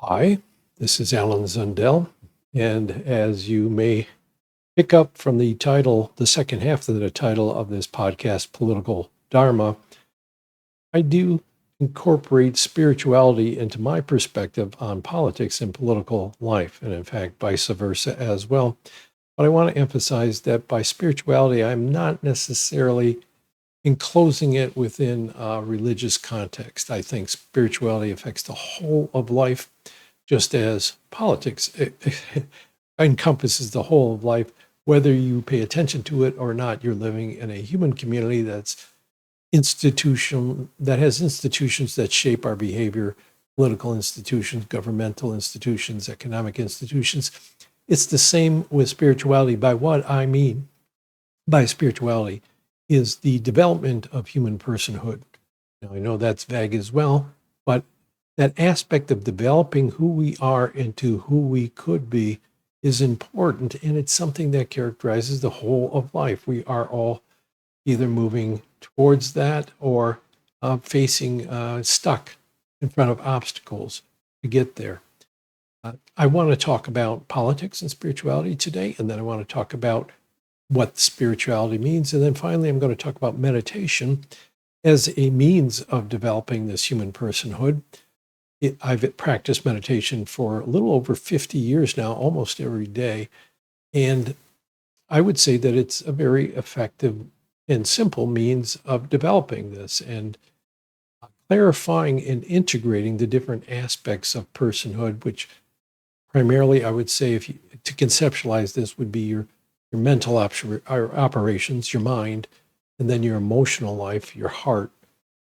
Hi, this is Alan Zundell, and as you may pick up from the title, the second half of the title of this podcast, Political Dharma, I do incorporate spirituality into my perspective on politics and political life, and in fact, vice versa as well. But I want to emphasize that by spirituality, I'm not necessarily enclosing it within a religious context. I think spirituality affects the whole of life, just as politics encompasses the whole of life. Whether you pay attention to it or not, you're living in a human community that has institutions that shape our behavior, political institutions, governmental institutions, economic institutions. It's the same with spirituality. By what I mean by spirituality is the development of human personhood. Now, I know that's vague as well, but that aspect of developing who we are into who we could be is important, and it's something that characterizes the whole of life. We are all either moving towards that or facing stuck in front of obstacles to get there. I want to talk about politics and spirituality today, and then I want to talk about what spirituality means. And then finally, I'm going to talk about meditation as a means of developing this human personhood. I've practiced meditation for a little over 50 years now, almost every day. And I would say that it's a very effective and simple means of developing this and clarifying and integrating the different aspects of personhood, which primarily I would say, to conceptualize this, would be your mental operations, your mind, and then your emotional life, your heart,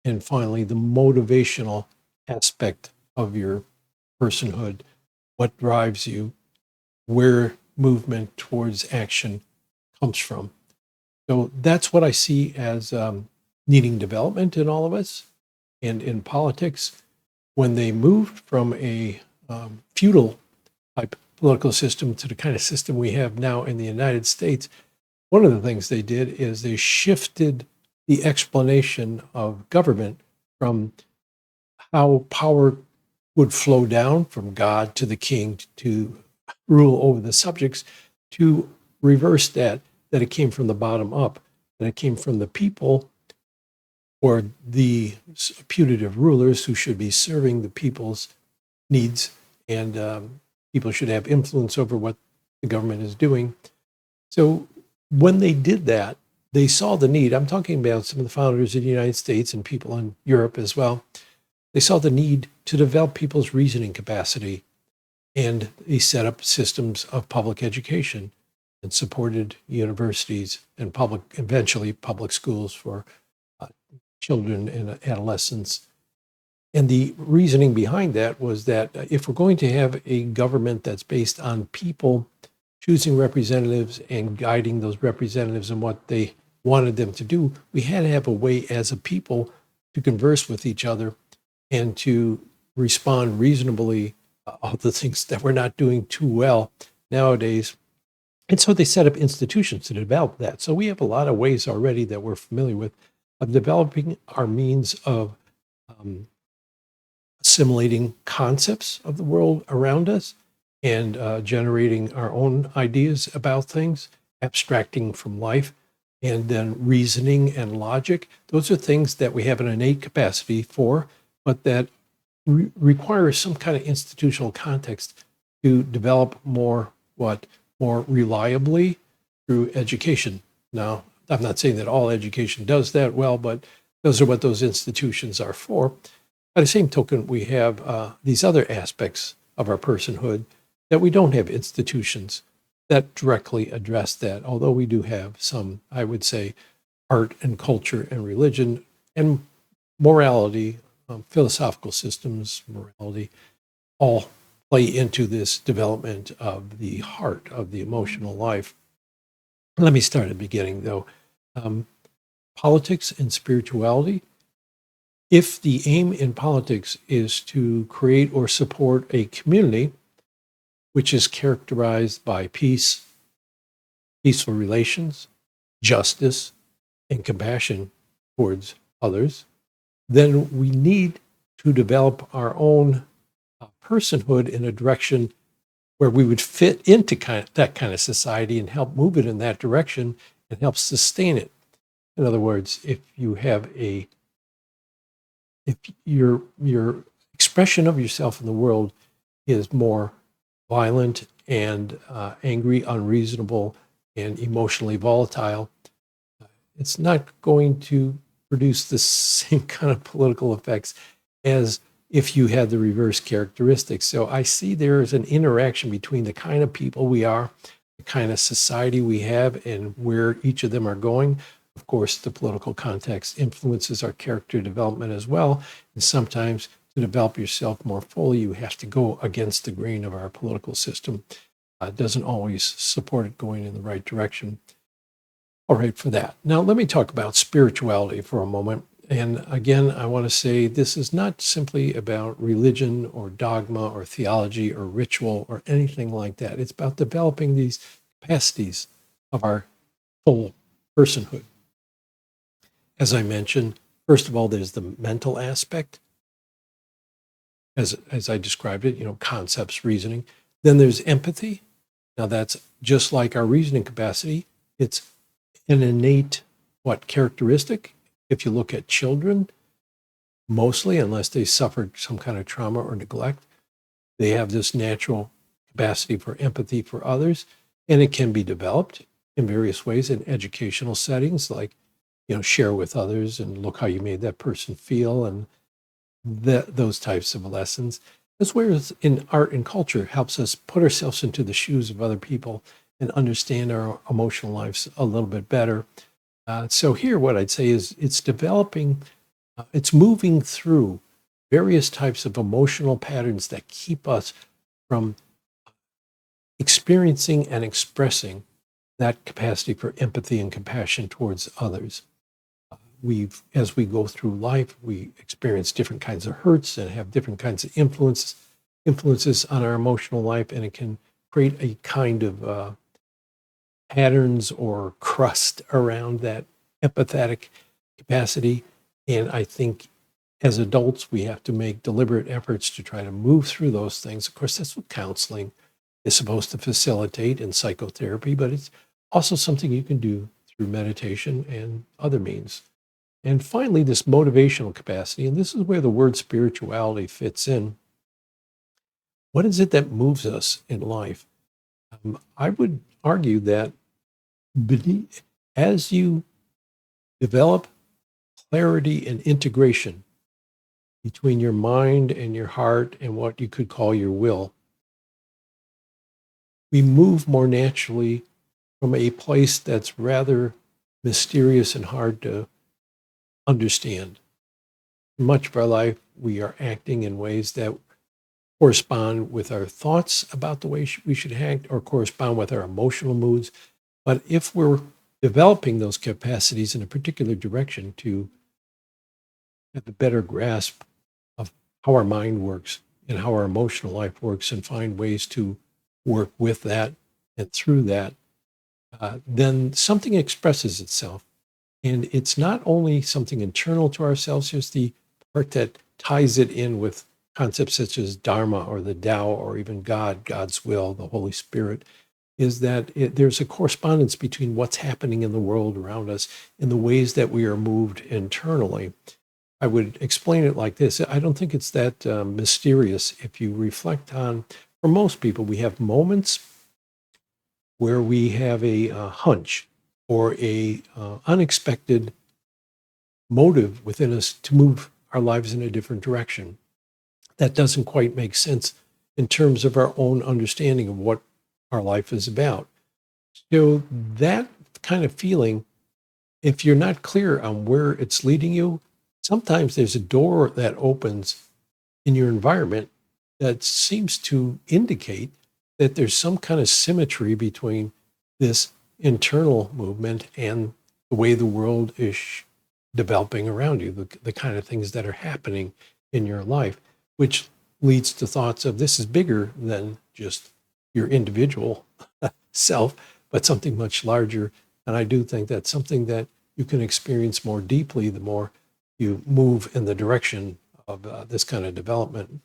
and finally the motivational aspect of your personhood, what drives you, where movement towards action comes from. So that's what I see as needing development in all of us. And in politics, when they moved from a feudal type political system to the kind of system we have now in the United States, one of the things they did is they shifted the explanation of government from how power would flow down from God to the king to rule over the subjects, to reverse that it came from the bottom up, that it came from the people or the putative rulers who should be serving the people's needs, and people should have influence over what the government is doing. So when they did that, they saw the need. I'm talking about some of the founders of the United States and people in Europe as well. They saw the need to develop people's reasoning capacity, and they set up systems of public education and supported universities and eventually public schools for children and adolescents. And the reasoning behind that was that if we're going to have a government that's based on people choosing representatives and guiding those representatives in what they wanted them to do, we had to have a way as a people to converse with each other and to respond reasonably all the things that we're not doing too well nowadays. And so they set up institutions to develop that. So we have a lot of ways already that we're familiar with of developing our means of assimilating concepts of the world around us and generating our own ideas about things, abstracting from life, and then reasoning and logic. Those are things that we have an innate capacity for, but that requires some kind of institutional context to develop more reliably through education. Now, I'm not saying that all education does that well, but those are what those institutions are for. By the same token, we have these other aspects of our personhood that we don't have institutions that directly address that, although we do have some, I would say, art and culture and religion and morality, philosophical systems, morality, all play into this development of the heart of the emotional life. Let me start at the beginning, though. Politics and spirituality. If the aim in politics is to create or support a community which is characterized by peace, peaceful relations, justice, and compassion towards others, then we need to develop our own personhood in a direction where we would fit into that kind of society and help move it in that direction and help sustain it. In other words, if your expression of yourself in the world is more violent and angry, unreasonable, and emotionally volatile, it's not going to produce the same kind of political effects as if you had the reverse characteristics. So I see there is an interaction between the kind of people we are, the kind of society we have, and where each of them are going. Of course, the political context influences our character development as well. And sometimes to develop yourself more fully, you have to go against the grain of our political system. It doesn't always support it going in the right direction. All right, for that. Now, let me talk about spirituality for a moment. And again, I want to say this is not simply about religion or dogma or theology or ritual or anything like that. It's about developing these capacities of our full personhood. As I mentioned, first of all, there's the mental aspect, as I described it, concepts, reasoning. Then there's empathy. Now, that's just like our reasoning capacity. It's an innate, characteristic. If you look at children, mostly, unless they suffered some kind of trauma or neglect, they have this natural capacity for empathy for others, and it can be developed in various ways in educational settings, like, share with others and look how you made that person feel, and those types of lessons. As well as in art and culture, helps us put ourselves into the shoes of other people and understand our emotional lives a little bit better. So here, what I'd say is it's developing, it's moving through various types of emotional patterns that keep us from experiencing and expressing that capacity for empathy and compassion towards others. As we go through life, we experience different kinds of hurts and have different kinds of influences on our emotional life, and it can create a kind of patterns or crust around that empathetic capacity. And I think as adults, we have to make deliberate efforts to try to move through those things. Of course, that's what counseling is supposed to facilitate in psychotherapy, but it's also something you can do through meditation and other means. And finally, this motivational capacity, and this is where the word spirituality fits in. What is it that moves us in life? I would argue that as you develop clarity and integration between your mind and your heart and what you could call your will, we move more naturally from a place that's rather mysterious and hard to understand. Much of our life, we are acting in ways that correspond with our thoughts about the way we should act or correspond with our emotional moods. But if we're developing those capacities in a particular direction to have a better grasp of how our mind works and how our emotional life works and find ways to work with that and through that, then something expresses itself. And it's not only something internal to ourselves, here's the part that ties it in with concepts such as Dharma or the Tao or even God, God's will, the Holy Spirit, is that there's a correspondence between what's happening in the world around us and the ways that we are moved internally. I would explain it like this. I don't think it's that mysterious. If you reflect on, for most people, we have moments where we have a hunch or a unexpected motive within us to move our lives in a different direction. That doesn't quite make sense in terms of our own understanding of what our life is about. So that kind of feeling, if you're not clear on where it's leading you, sometimes there's a door that opens in your environment that seems to indicate that there's some kind of symmetry between this internal movement and the way the world is developing around you, the kind of things that are happening in your life, which leads to thoughts of this is bigger than just your individual self, but something much larger. And I do think that's something that you can experience more deeply the more you move in the direction of this kind of development.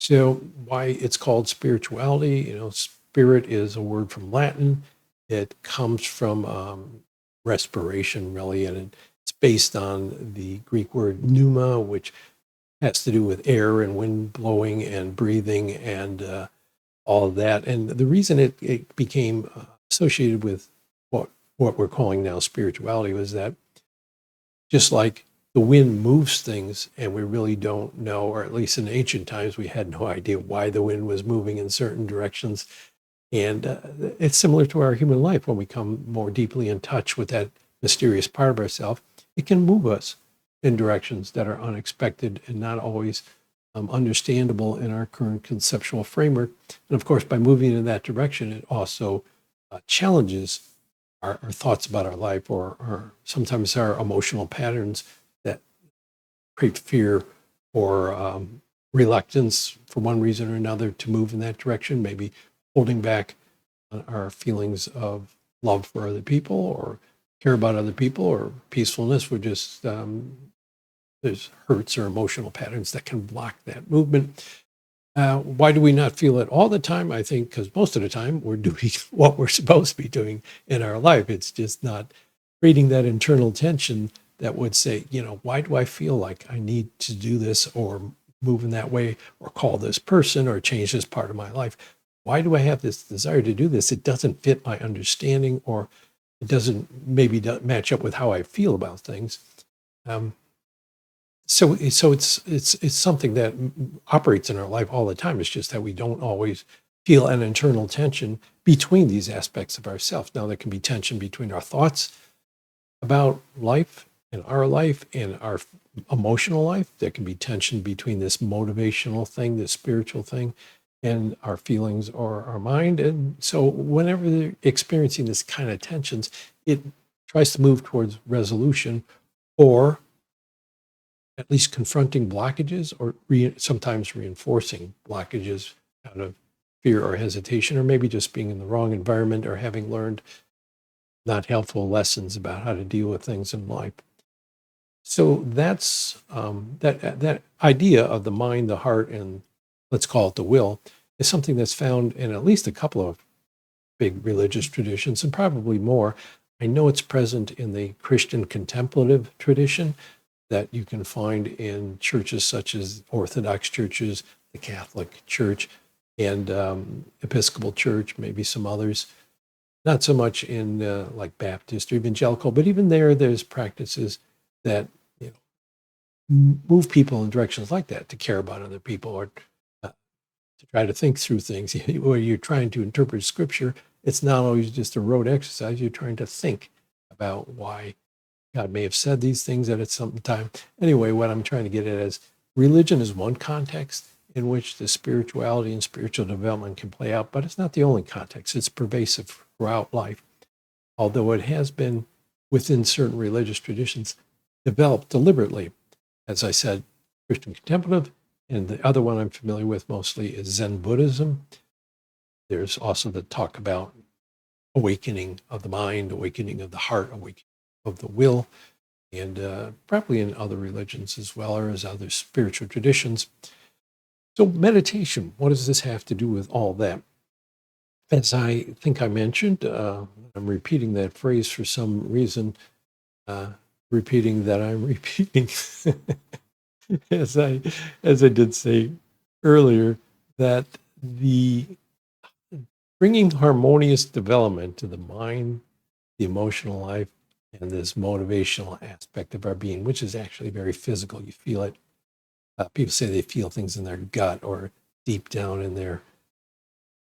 So why it's called spirituality, spirit is a word from Latin. It comes from respiration, really, and it's based on the Greek word pneuma, which has to do with air and wind blowing and breathing and all of that. And the reason it became associated with what we're calling now spirituality was that just like the wind moves things and we really don't know, or at least in ancient times, we had no idea why the wind was moving in certain directions. And it's similar to our human life when we come more deeply in touch with that mysterious part of ourselves. It can move us in directions that are unexpected and not always understandable in our current conceptual framework. And of course, by moving in that direction, it also challenges our thoughts about our life or sometimes our emotional patterns that create fear or reluctance for one reason or another to move in that direction, maybe holding back our feelings of love for other people or care about other people or peacefulness. We're just, there's hurts or emotional patterns that can block that movement. Why do we not feel it all the time? I think because most of the time we're doing what we're supposed to be doing in our life. It's just not creating that internal tension that would say, why do I feel like I need to do this or move in that way or call this person or change this part of my life? Why do I have this desire to do this? It doesn't fit my understanding or it doesn't maybe match up with how I feel about things. Um, so it's something that operates in our life all the time. It's just that we don't always feel an internal tension between these aspects of ourselves. Now there can be tension between our thoughts about life and our emotional life. There can be tension between this motivational thing, this spiritual thing, and our feelings or our mind. And so whenever they're experiencing this kind of tensions, it tries to move towards resolution or at least confronting blockages or sometimes reinforcing blockages out of fear or hesitation, or maybe just being in the wrong environment or having learned not helpful lessons about how to deal with things in life. So that's that idea of the mind, the heart, and let's call it the will is something that's found in at least a couple of big religious traditions and probably more. I know it's present in the Christian contemplative tradition that you can find in churches such as Orthodox churches, the Catholic Church, and Episcopal Church, maybe some others. Not so much in like Baptist or evangelical, but even there's practices that move people in directions like that to care about other people or to try to think through things. Where you're trying to interpret scripture, it's not always just a rote exercise. You're trying to think about why God may have said these things at some time. Anyway, what I'm trying to get at is religion is one context in which the spirituality and spiritual development can play out, but it's not the only context. It's pervasive throughout life, although it has been within certain religious traditions developed deliberately. As I said, Christian contemplative, and the other one I'm familiar with mostly is Zen Buddhism. There's also the talk about awakening of the mind, awakening of the heart, awakening of the will, and probably in other religions as well, or as other spiritual traditions. So, meditation, what does this have to do with all that? As I think I mentioned, I'm repeating that phrase for some reason, repeating that I'm repeating, as I did say earlier, that the bringing harmonious development to the mind, the emotional life, and this motivational aspect of our being, which is actually very physical. You feel it. People say they feel things in their gut or deep down in their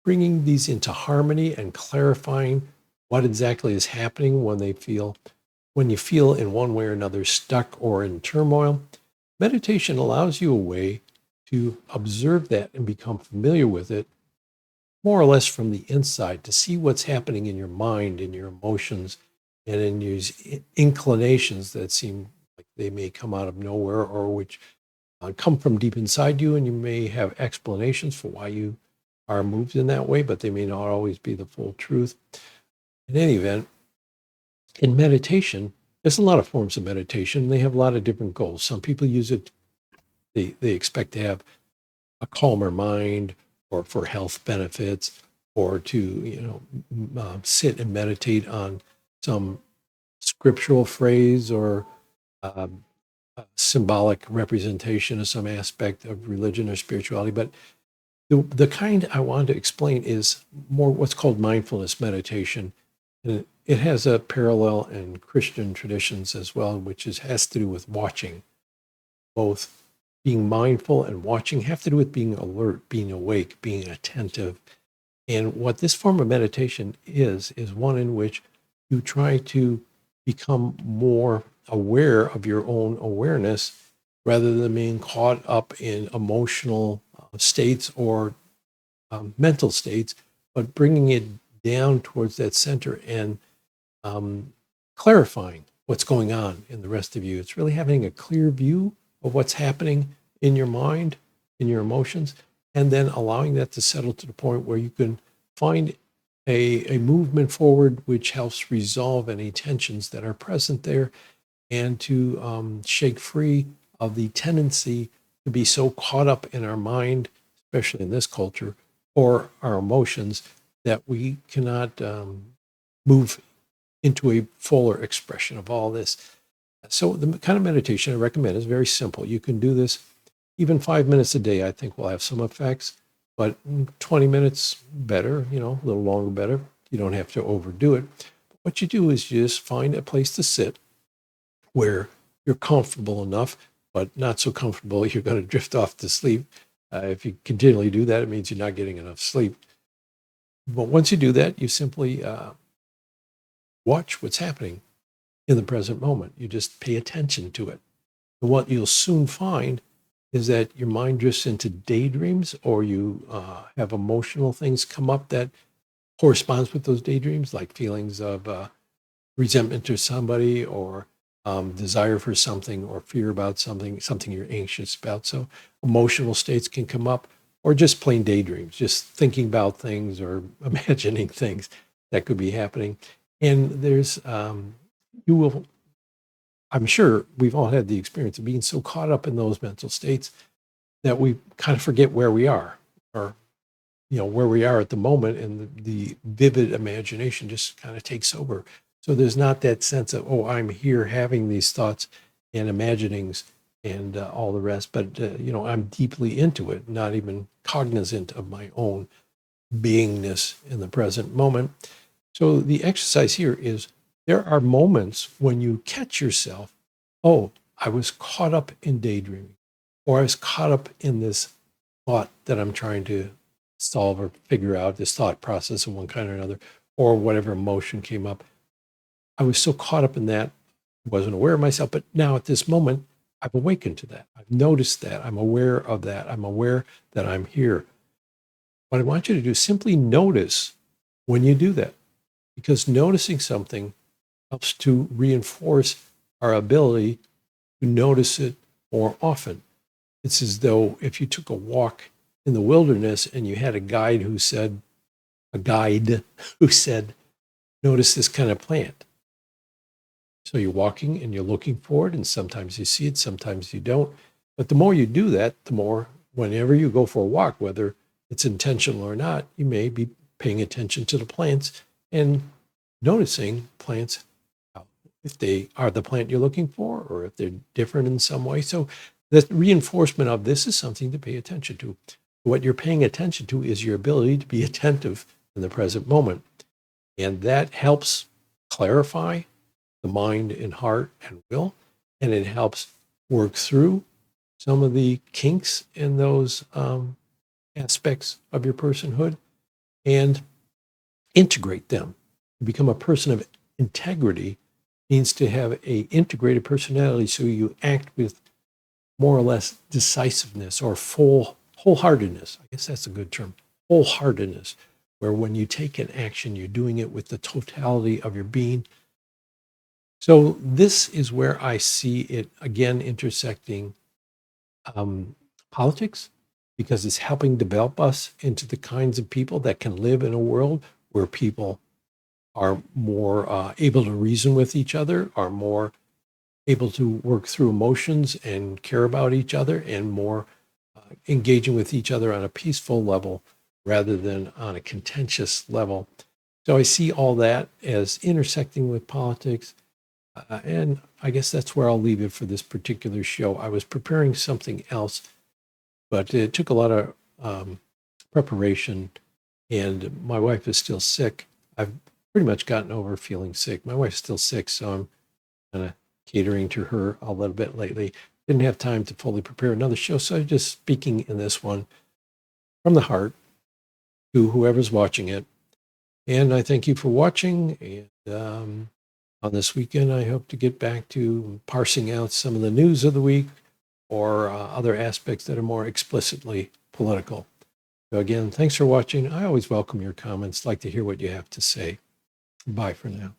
bringing these into harmony and clarifying what exactly is happening when you feel in one way or another stuck or in turmoil. Meditation allows you a way to observe that and become familiar with it more or less from the inside to see what's happening in your mind, in your emotions, and in these inclinations that seem like they may come out of nowhere or which come from deep inside you. And you may have explanations for why you are moved in that way, but they may not always be the full truth. In any event, in meditation, there's a lot of forms of meditation. They have a lot of different goals. Some people use it, they expect to have a calmer mind or for health benefits or to, sit and meditate on some scriptural phrase or um, a symbolic representation of some aspect of religion or spirituality. But the kind I want to explain is more what's called mindfulness meditation. And it has a parallel in Christian traditions as well, which has to do with watching. Both being mindful and watching have to do with being alert, being awake, being attentive. And what this form of meditation is one in which you try to become more aware of your own awareness rather than being caught up in emotional states or mental states, but bringing it down towards that center and um, clarifying what's going on in the rest of you. It's really having a clear view of what's happening in your mind, in your emotions, and then allowing that to settle to the point where you can find a movement forward which helps resolve any tensions that are present there and to shake free of the tendency to be so caught up in our mind, especially in this culture, or our emotions that we cannot move into a fuller expression of all this. So the kind of meditation I recommend is very simple. You can do this even 5 minutes a day. I think will have some effects, but 20 minutes better, a little longer better. You don't have to overdo it. But what you do is you just find a place to sit where you're comfortable enough, but not so comfortable you're going to drift off to sleep. If you continually do that, it means you're not getting enough sleep. But once you do that, you simply watch what's happening in the present moment. You just pay attention to it. And what you'll soon find is that your mind drifts into daydreams or you have emotional things come up that corresponds with those daydreams, like feelings of resentment to somebody or desire for something or fear about something you're anxious about. So emotional states can come up or just plain daydreams, just thinking about things or imagining things that could be happening. And you will, I'm sure we've all had the experience of being so caught up in those mental states that we kind of forget where we are or, where we are at the moment. And the vivid imagination just kind of takes over. So there's not that sense of, oh, I'm here having these thoughts and imaginings and all the rest. But, I'm deeply into it, not even cognizant of my own beingness in the present moment. So the exercise here is there are moments when you catch yourself, oh, I was caught up in daydreaming, or I was caught up in this thought that I'm trying to solve or figure out, this thought process of one kind or another, or whatever emotion came up. I was so caught up in that, I wasn't aware of myself. But now at this moment, I've awakened to that. I've noticed that. I'm aware of that. I'm aware that I'm here. What I want you to do is simply notice when you do that, because noticing something helps to reinforce our ability to notice it more often. It's as though if you took a walk in the wilderness and you had a guide who said, notice this kind of plant. So you're walking and you're looking for it, and sometimes you see it, sometimes you don't. But the more you do that, the more, whenever you go for a walk, whether it's intentional or not, you may be paying attention to the plants and noticing plants, if they are the plant you're looking for or if they're different in some way. So the reinforcement of this is something to pay attention to. What you're paying attention to is your ability to be attentive in the present moment. And that helps clarify the mind and heart and will, and it helps work through some of the kinks in those aspects of your personhood and integrate them. To become a person of integrity means to have a integrated personality, so you act with more or less decisiveness or full wholeheartedness. I guess that's a good term, wholeheartedness, where when you take an action, you're doing it with the totality of your being. So this is where I see it again intersecting politics, because it's helping develop us into the kinds of people that can live in a world where people are more able to reason with each other, are more able to work through emotions and care about each other, and more engaging with each other on a peaceful level rather than on a contentious level. So I see all that as intersecting with politics. And I guess that's where I'll leave it for this particular show. I was preparing something else, but it took a lot of preparation, and my wife is still sick. I've pretty much gotten over feeling sick. My wife's still sick, so I'm kind of catering to her a little bit lately. Didn't have time to fully prepare another show, so I'm just speaking in this one from the heart to whoever's watching it. And I thank you for watching. And on this weekend, I hope to get back to parsing out some of the news of the week or other aspects that are more explicitly political. So again, thanks for watching. I always welcome your comments. Like to hear what you have to say. Bye for now.